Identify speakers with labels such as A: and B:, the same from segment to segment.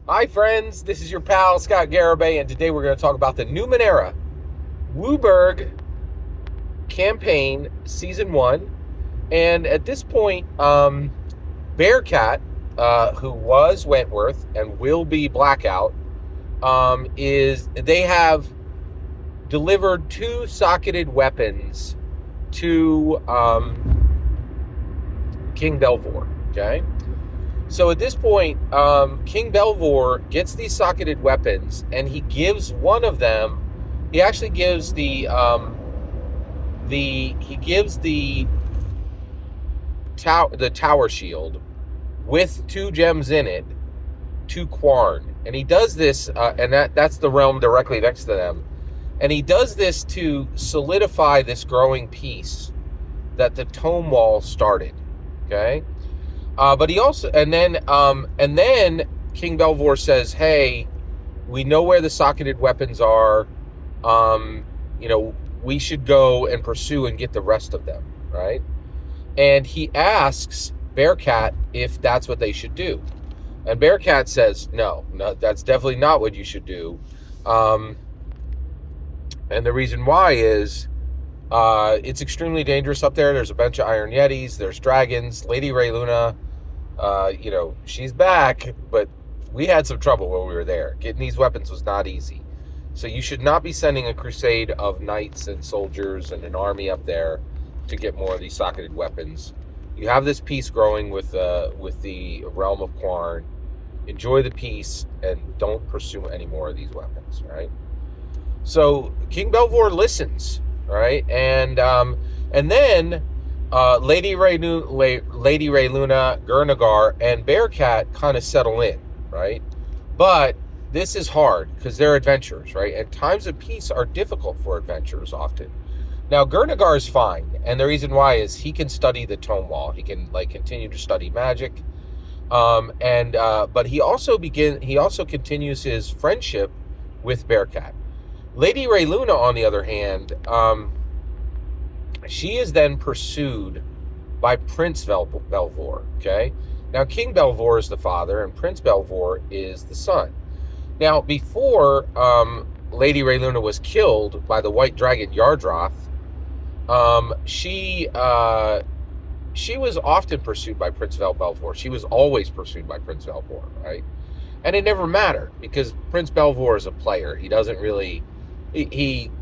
A: Hi, friends. This is your pal, Scott Garibay, and today we're going to talk about the Numenera WUBRG campaign, Season 1. And at this point, Bearcat, who was Wentworth and will be Blackout, they have delivered two socketed weapons to King Belvoir, okay? So at this point, King Belvoir gets these socketed weapons, and he gives one of them. He actually gives the tower shield with two gems in it to Quarn, and he does this, and that's the realm directly next to them, and he does this to solidify this growing peace that the Tome Wall started. Okay. But he also, and then King Belvoir says, "Hey, we know where the socketed weapons are. We should go and pursue and get the rest of them, right?" And he asks Bearcat if that's what they should do, and Bearcat says, "No, that's definitely not what you should do." And the reason why is, it's extremely dangerous up there. There's a bunch of Iron Yetis. There's dragons. Lady Rayluna, she's back, but we had some trouble when we were there. Getting these weapons was not easy. So you should not be sending a crusade of knights and soldiers and an army up there to get more of these socketed weapons. You have this peace growing with the realm of Quarn. Enjoy the peace and don't pursue any more of these weapons, right? So King Belvoir listens, right? And then Lady Rayluna, Gurnagar, and Bearcat kind of settle in, right? But this is hard because they're adventurers, right? And times of peace are difficult for adventurers often. Now, Gurnagar is fine, and the reason why is he can study the Tome Wall. He can continue to study magic, but he also continues his friendship with Bearcat. Lady Rayluna, on the other hand, she is then pursued by Prince Belvoir, okay? Now, King Belvoir is the father, and Prince Belvoir is the son. Now, before Lady Rayluna was killed by the white dragon Yradroth, she was often pursued by Prince Belvoir. She was always pursued by Prince Belvoir, right? And it never mattered because Prince Belvoir is a player. He doesn't really... He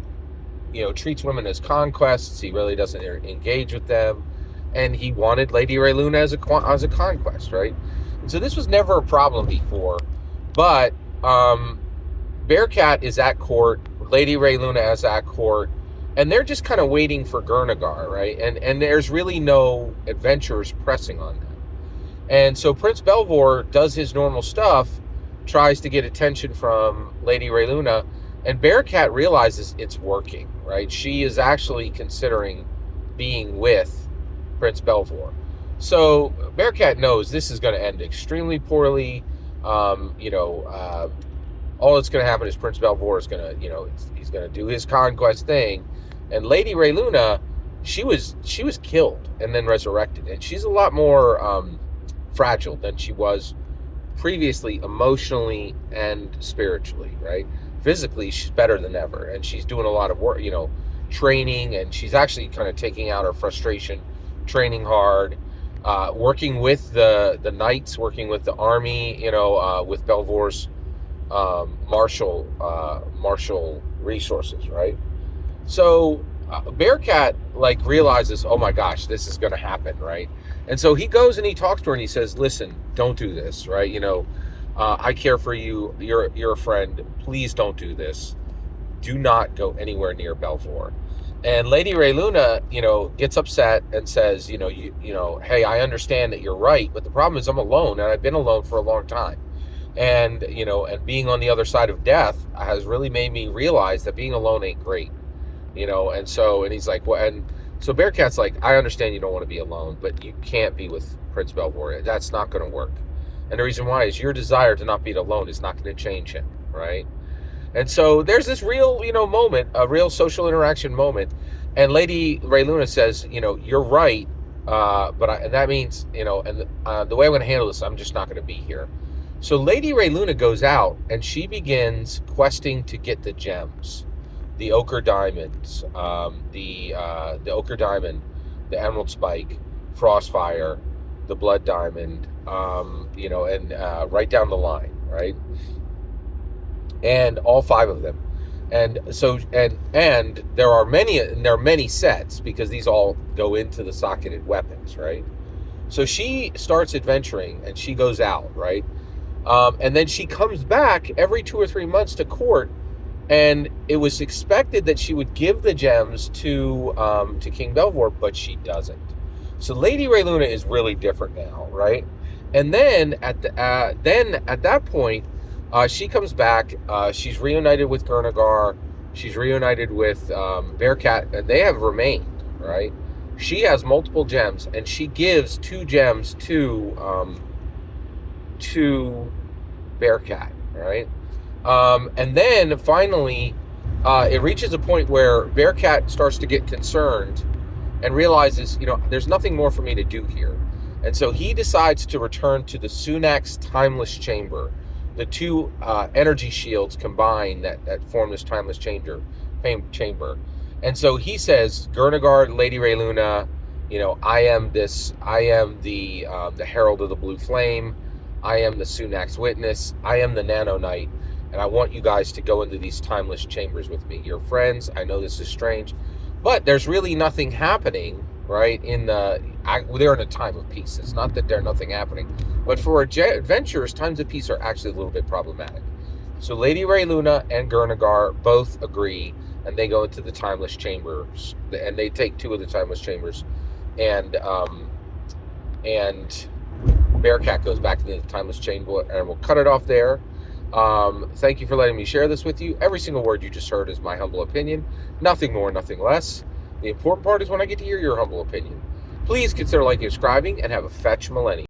A: treats women as conquests. He really doesn't engage with them, and he wanted Lady Rayluna as a conquest, right? And so this was never a problem before, but Bearcat is at court, Lady Rayluna is at court, and they're just kind of waiting for Gurnagar, right? And there's really no adventurers pressing on them, and so Prince Belvoir does his normal stuff, tries to get attention from Lady Rayluna. And Bearcat realizes it's working, right? She is actually considering being with Prince Belvoir. So Bearcat knows this is going to end extremely poorly. All that's going to happen is Prince Belvoir is going to, he's going to do his conquest thing. And Lady Rayluna, she was killed and then resurrected. And she's a lot more fragile than she was previously, emotionally and spiritually, right? Physically, she's better than ever, and she's doing a lot of work, training, and she's actually kind of taking out her frustration, training hard, working with the knights, working with the army, with Belvoir's martial resources, right? So Bearcat realizes, oh my gosh, this is going to happen, right? And so he goes and he talks to her and he says, "Listen, don't do this, right? I care for you. You're a friend. Please don't do this. Do not go anywhere near Belvoir." And Lady Rayluna, gets upset and says, "Hey, I understand that you're right, but the problem is I'm alone, and I've been alone for a long time. And, and being on the other side of death has really made me realize that being alone ain't great." And he's like, well, and so Bearcat's like, "I understand you don't want to be alone, but you can't be with Prince Belvoir. That's not going to work. And the reason why is your desire to not be alone is not going to change him," right? And so there's this real, moment, a real social interaction moment. And Lady Rayluna says, "You're right, but that means, the way I'm going to handle this, I'm just not going to be here." So Lady Rayluna goes out and she begins questing to get the gems, the ochre diamonds, the ochre diamond, the emerald spike, frostfire, the blood diamond, and right down the line, right, and all 5 of them. And so and there are many sets, because these all go into the socketed weapons, right? So she starts adventuring and she goes out, right? And then she comes back every 2 or 3 months to court, and it was expected that she would give the gems to King Belvoir, but she doesn't. So Lady Rayluna is really different now, right? And then at that point, she comes back. She's reunited with Gurnagar. She's reunited with Bearcat, and they have remained, right? She has multiple gems, and she gives 2 gems to Bearcat, right? And then finally, it reaches a point where Bearcat starts to get concerned and realizes, there's nothing more for me to do here. And so he decides to return to the Sunak's Timeless Chamber. The 2 energy shields combine that form this Timeless Chamber. And so he says, Gurnagar, Lady Rayluna, I am the Herald of the Blue Flame. I am the Sunak's Witness. I am the Nano Knight. And I want you guys to go into these timeless chambers with me. You're friends. I know this is strange, but there's really nothing happening, right? They're in a time of peace. It's not that there's nothing happening, but for adventurers, times of peace are actually a little bit problematic. So Lady Rayluna and Gurnagar both agree, and they go into the timeless chambers, and they take 2 of the timeless chambers, and Bearcat goes back into the timeless chamber, and we'll cut it off there. Thank you for letting me share this with you. Every single word you just heard is my humble opinion. Nothing more, nothing less. The important part is when I get to hear your humble opinion. Please consider liking and subscribing, and have a fetch millennium.